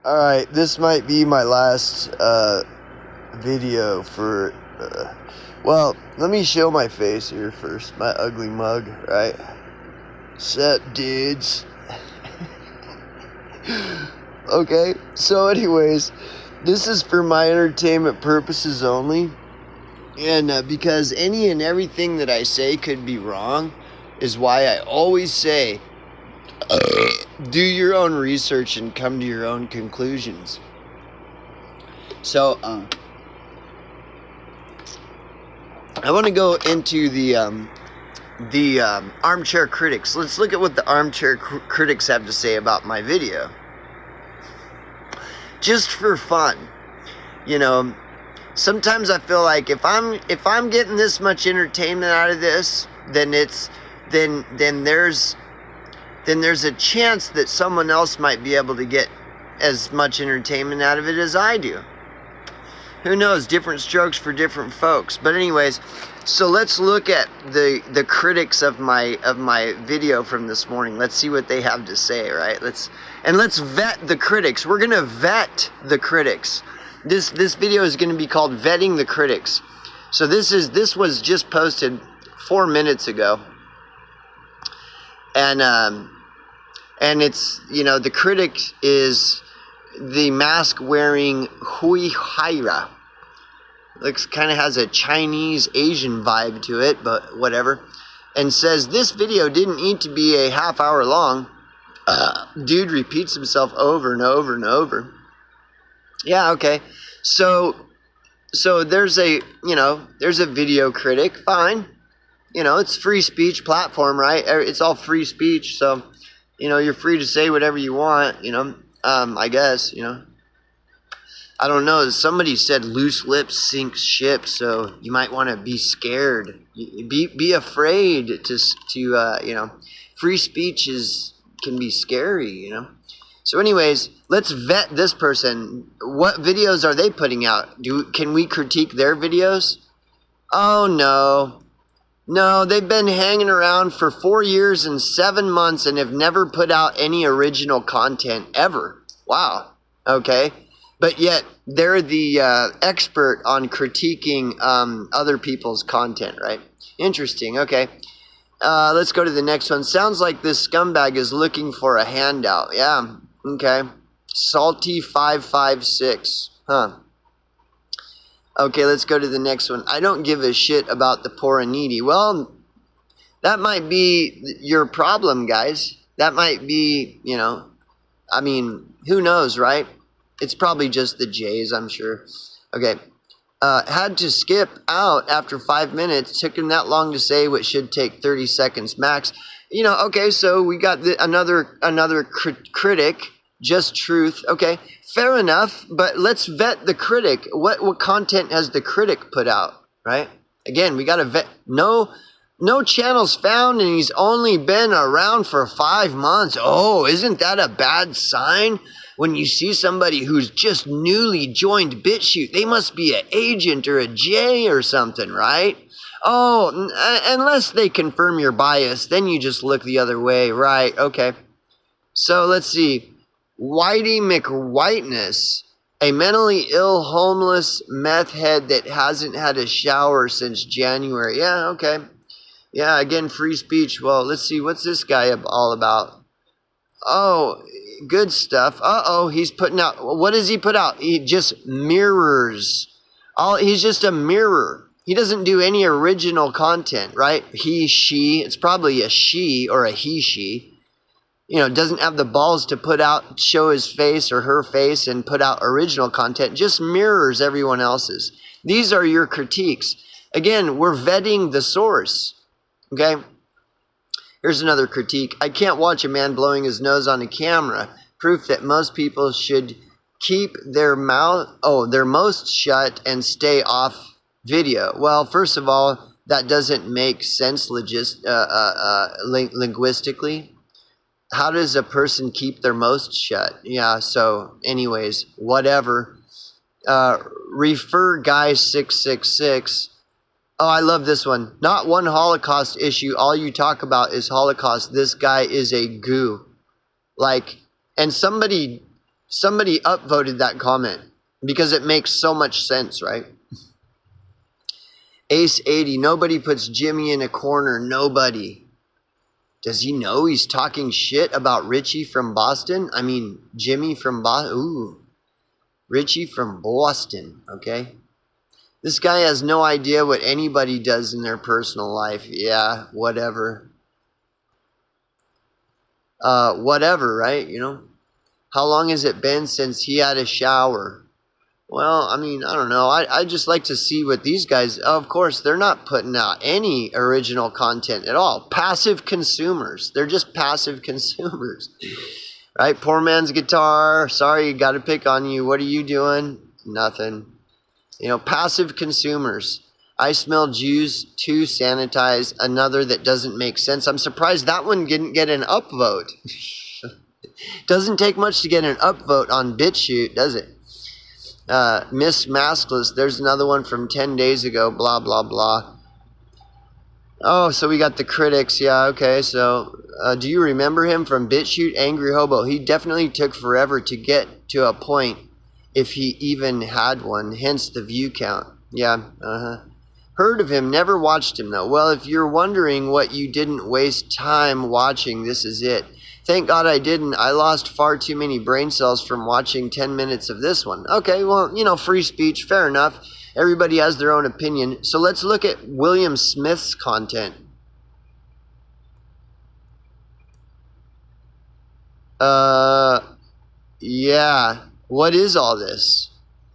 Alright, this might be my last video for well, let me show my face here first. My ugly mug, right? Sup, dudes? Okay, so anyways, this is for my entertainment purposes only. And because any and everything that I say could be wrong, is why I always say, do your own research and come to your own conclusions. So, I want to go into the armchair critics. Let's look at what the armchair critics have to say about my video. Just for fun, you know. Sometimes I feel like if I'm getting this much entertainment out of this, then there's a chance that someone else might be able to get as much entertainment out of it as I do. Who knows? Different strokes for different folks. But anyways, so let's look at the critics of my video from this morning. Let's see what they have to say, right? Let's vet the critics. We're gonna vet the critics. This video is going to be called Vetting the Critics. So this was just posted 4 minutes ago. And it's, you know, the critic is the mask wearing Hui Haira. Looks kind of has a Chinese Asian vibe to it, but whatever. And says this video didn't need to be a half hour long. Dude repeats himself over and over and over. Yeah, okay. So there's a video critic, fine. You know, it's free speech platform, right? It's all free speech, so, you know, you're free to say whatever you want, you know. I guess, you know. I don't know, somebody said loose lips sink ships, so you might want to be scared. Be afraid to you know, free speech can be scary, you know. So anyways, let's vet this person. What videos are they putting out? Can we critique their videos? Oh no. No, they've been hanging around for 4 years and 7 months and have never put out any original content ever. Wow. Okay. But yet they're the expert on critiquing other people's content, right? Interesting. Okay. Let's go to the next one. Sounds like this scumbag is looking for a handout. Yeah. Okay. Salty556. Huh. Okay, let's go to the next one. I don't give a shit about the poor and needy. Well, that might be your problem, guys. That might be, you know, I mean, who knows, right? It's probably just the Jays, I'm sure. Okay. Had to skip out after 5 minutes. Took him that long to say what should take 30 seconds max. You know, okay, so we got another critic. Just truth. Okay, fair enough, but let's vet the critic. What content has the critic put out, right? Again, we got to vet. No channels found, and he's only been around for 5 months. Oh, isn't that a bad sign? When you see somebody who's just newly joined BitChute, they must be an agent or a J or something, right? Oh, unless they confirm your bias, then you just look the other way, right? Okay. So let's see. Whitey McWhiteness, a mentally ill, homeless meth head that hasn't had a shower since January. Yeah, okay. Yeah, again, free speech. Well, let's see. What's this guy all about? Oh, good stuff. Uh-oh, he's putting out. What does he put out? He just mirrors. He's just a mirror. He doesn't do any original content, right? He, she. It's probably a she or a he, she. You know, doesn't have the balls to show his face or her face and put out original content, just mirrors everyone else's. These are your critiques. Again, we're vetting the source. Okay? Here's another critique. I can't watch a man blowing his nose on a camera. Proof that most people should keep their mouth shut and stay off video. Well, first of all, that doesn't make sense linguistically. How does a person keep their mouth shut? Yeah, so anyways, whatever. Refer guy 666. Oh, I love this one. Not one Holocaust issue. All you talk about is Holocaust. This guy is a goo. Like, and somebody Somebody upvoted that comment because it makes so much sense, right? Ace 80, nobody puts Jimmy in a corner. Nobody. Does he know he's talking shit about Richie from Boston? I mean, Jimmy from Boston. Ooh. Richie from Boston, okay? This guy has no idea what anybody does in their personal life. Yeah, whatever. Whatever, right? You know? How long has it been since he had a shower? Well, I mean, I don't know. I just like to see what these guys... Of course, they're not putting out any original content at all. Passive consumers. They're just passive consumers. Right? Poor man's guitar. Sorry, got to pick on you. What are you doing? Nothing. You know, passive consumers. I smell Jews, 2 sanitize, another that doesn't make sense. I'm surprised that one didn't get an upvote. Doesn't take much to get an upvote on BitChute, does it? Miss Maskless, there's another one from 10 days ago, blah, blah, blah. Oh, so we got the critics. Yeah, okay, so do you remember him from BitChute? Angry Hobo. He definitely took forever to get to a point if he even had one, hence the view count. Yeah, Heard of him, never watched him though. Well, if you're wondering what you didn't waste time watching, this is it. Thank God I didn't. I lost far too many brain cells from watching 10 minutes of this one. Okay, well, you know, free speech, fair enough. Everybody has their own opinion. So let's look at William Smith's content. Yeah. What is all this?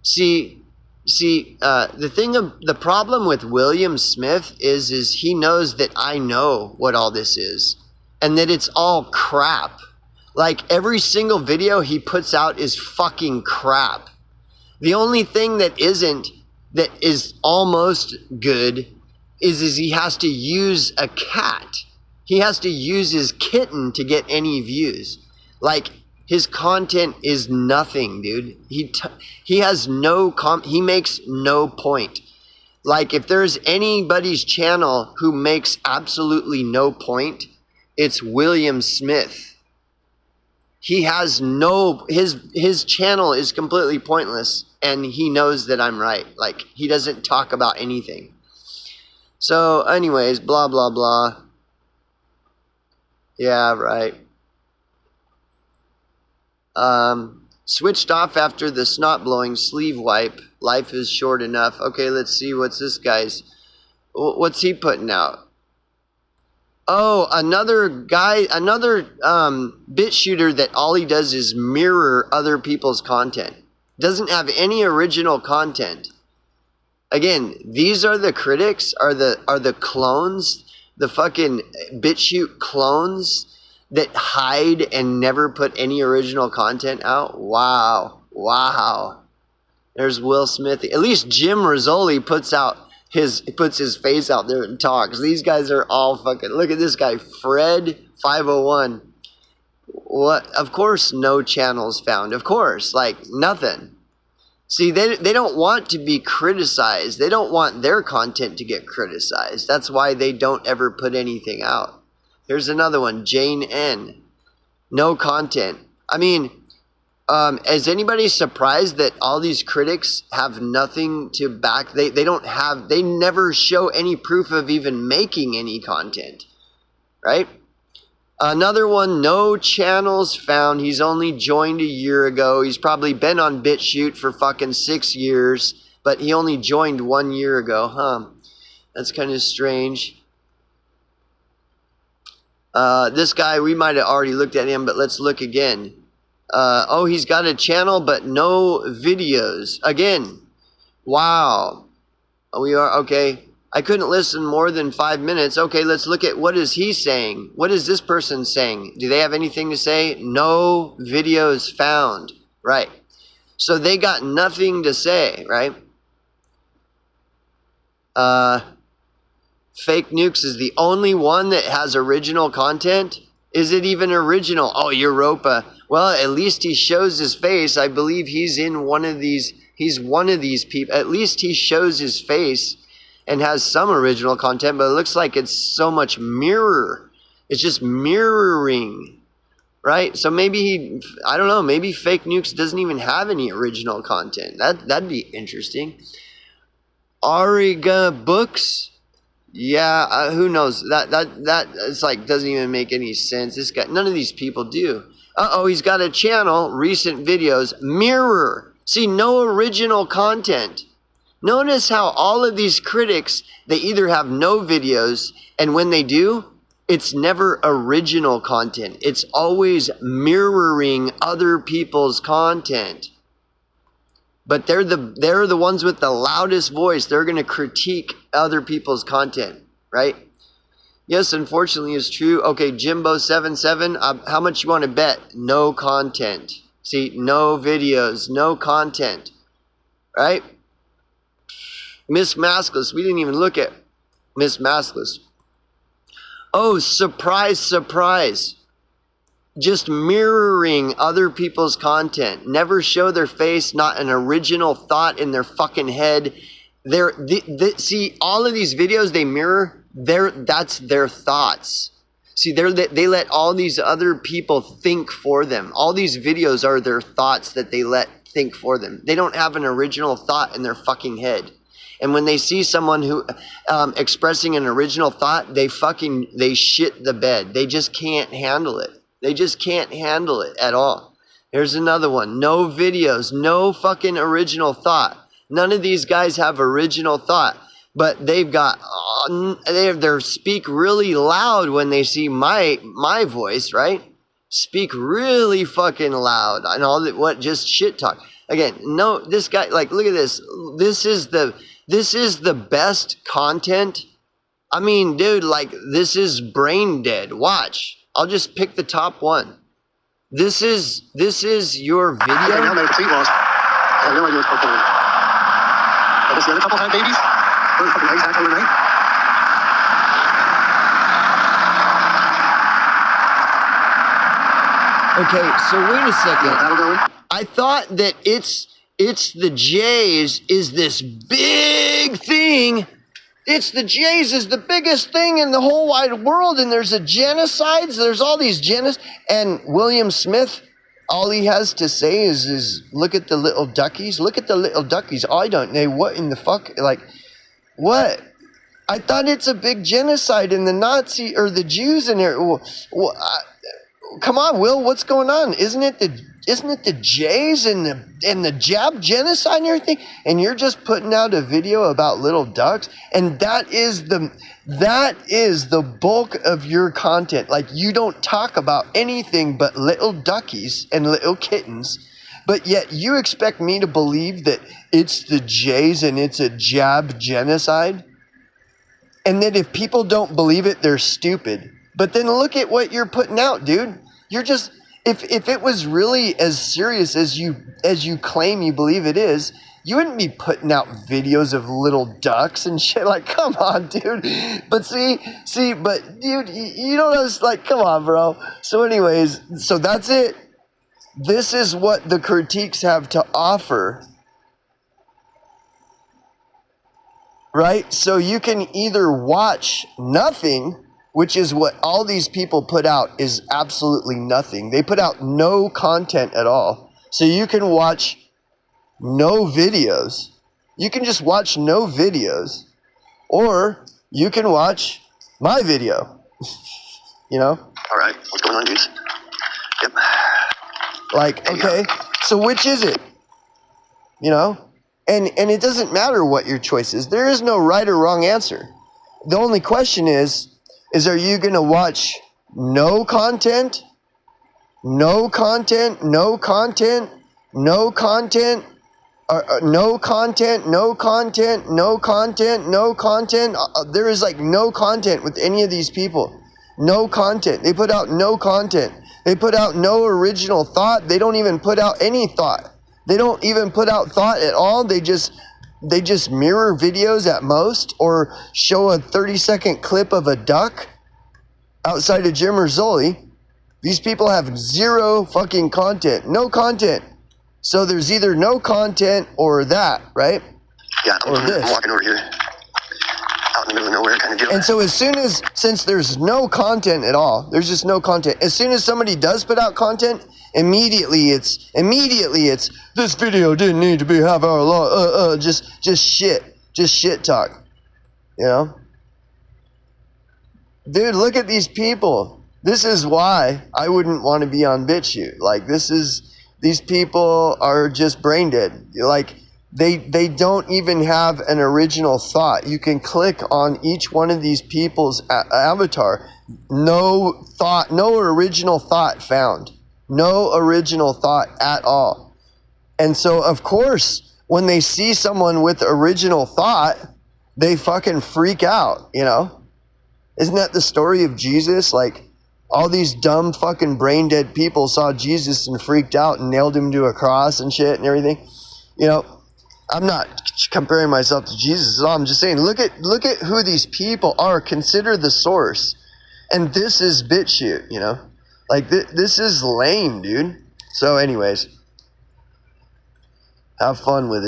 See, the problem with William Smith is he knows that I know what all this is. And that it's all crap. Like, every single video he puts out is fucking crap. The only thing that is almost good is he has to use a cat. He has to use his kitten to get any views. Like, his content is nothing, dude. He has no he makes no point. Like, if there's anybody's channel who makes absolutely no point, it's William Smith. He has his channel is completely pointless, and he knows that I'm right. Like, he doesn't talk about anything. So, anyways, blah, blah, blah. Yeah, right. Switched off after the snot blowing sleeve wipe. Life is short enough. Okay, let's see. What's this guy's? What's he putting out? Oh, another guy, another bit shooter that all he does is mirror other people's content. Doesn't have any original content. Again, these are the critics, are the clones, the fucking BitChute clones that hide and never put any original content out. Wow. Wow. There's Will Smith. At least Jim Rizzoli puts his face out there and talks. These guys are all fucking... Look at this guy, Fred 501. What? Of course no channels found. Of course. Like, nothing. See, they don't want to be criticized. They don't want their content to get criticized. That's why they don't ever put anything out. Here's another one, Jane N. No content. I mean... is anybody surprised that all these critics have nothing to back? They never show any proof of even making any content, right? Another one, no channels found. He's only joined a year ago. He's probably been on BitChute for fucking 6 years, but he only joined 1 year ago, huh? That's kind of strange. This guy, we might have already looked at him, but let's look again. Oh, he's got a channel, but no videos. Again, wow. We are, okay. I couldn't listen more than 5 minutes. Okay, let's look at what is he saying. What is this person saying? Do they have anything to say? No videos found. Right. So they got nothing to say, right? Fake Nukes is the only one that has original content. Is it even original? Oh, Europa. Well, at least he shows his face. I believe he's in one of these. He's one of these people. At least he shows his face and has some original content, but it looks like it's so much mirror. It's just mirroring. right? So maybe I don't know, maybe Fake Nukes doesn't even have any original content. That'd be interesting. Ariga Books, yeah, who knows? That it's like doesn't even make any sense. This guy, none of these people do. He's got a channel, recent videos, Mirror. See, no original content. Notice how all of these critics, they either have no videos, and when they do, it's never original content. It's always mirroring other people's content. But they're the ones with the loudest voice. They're going to critique other people's content, right? Yes, unfortunately, it's true. Okay, Jimbo77, how much you want to bet? No content. See, no videos, no content, right? Miss Maskless, we didn't even look at Miss Maskless. Oh, surprise, surprise. Just mirroring other people's content. Never show their face, not an original thought in their fucking head. See, all of these videos they mirror, that's their thoughts. See, they let all these other people think for them. All these videos are their thoughts that they let think for them. They don't have an original thought in their fucking head. And when they see someone who expressing an original thought, they shit the bed. They just can't handle it. They just can't handle it at all. Here's another one. No videos, no fucking original thought. None of these guys have original thought, but they've got they speak really loud when they see my voice, right? Speak really fucking loud and all that. What, just shit talk again? No, this guy, like, look at this. This is the best content. I mean, dude, like, this is brain dead. Watch. I'll just pick the top one. This is your video. Okay, now there's 3 lost. I have no idea what's going on. I guess the other couple had babies. Really fucking nice that overnight. Okay, so wait a second. Yeah, that'll go in. I thought that it's the Jays is this big thing. It's the Jays is the biggest thing in the whole wide world, and there's a genocide. There's all these and William Smith, all he has to say is look at the little duckies. Look at the little duckies. I don't know what in the fuck, like, what? I thought it's a big genocide in the Nazi or the Jews in there. Come on, Will, what's going on? Isn't it the Jays and the jab genocide and everything? And you're just putting out a video about little ducks, and that is the bulk of your content. Like, you don't talk about anything but little duckies and little kittens, but yet you expect me to believe that it's the Jays and it's a jab genocide? And that if people don't believe it, they're stupid. But then look at what you're putting out, dude. You're just, if it was really as serious as you claim you believe it is, you wouldn't be putting out videos of little ducks and shit. Like, come on, dude. But but dude, you don't know, like, come on, bro. So anyways, so that's it. This is what the critiques have to offer. Right? So you can either watch nothing, which is what all these people put out, is absolutely nothing. They put out no content at all. So you can watch no videos. You can just watch no videos. Or you can watch my video. You know? All right. What's going on, dudes? Yep. Like, okay, so which is it? You know? And it doesn't matter what your choice is. There is no right or wrong answer. The only question is are you going to watch no content, no content, no content, no content, no content, no content, no content, no content? There is like no content with any of these people. No content. They put out no content. They put out no original thought. They don't even put out any thought. They don't even put out thought at all. They just mirror videos at most, or show a 30-second clip of a duck outside of Jim Rizzoli. These people have zero fucking content. No content. So there's either no content or that, right? Yeah, or this. I'm walking over here. out in the middle of nowhere, kind of get. And so since there's no content at all, there's just no content. As soon as somebody does put out content, immediately it's this video didn't need to be half hour long. Just shit talk, you know. Dude, look at these people. This is why I wouldn't want to be on BitChute. Like, these people are just brain dead. Like, they don't even have an original thought. You can click on each one of these people's avatar. No thought, no original thought found. No original thought at all. And so, of course, when they see someone with original thought, they fucking freak out, you know? Isn't that the story of Jesus? Like, all these dumb fucking brain dead people saw Jesus and freaked out and nailed him to a cross and shit and everything. You know, I'm not comparing myself to Jesus at all. I'm just saying, look at who these people are. Consider the source. And this is BitChute, you know? Like, this is lame, dude. So anyways, have fun with it.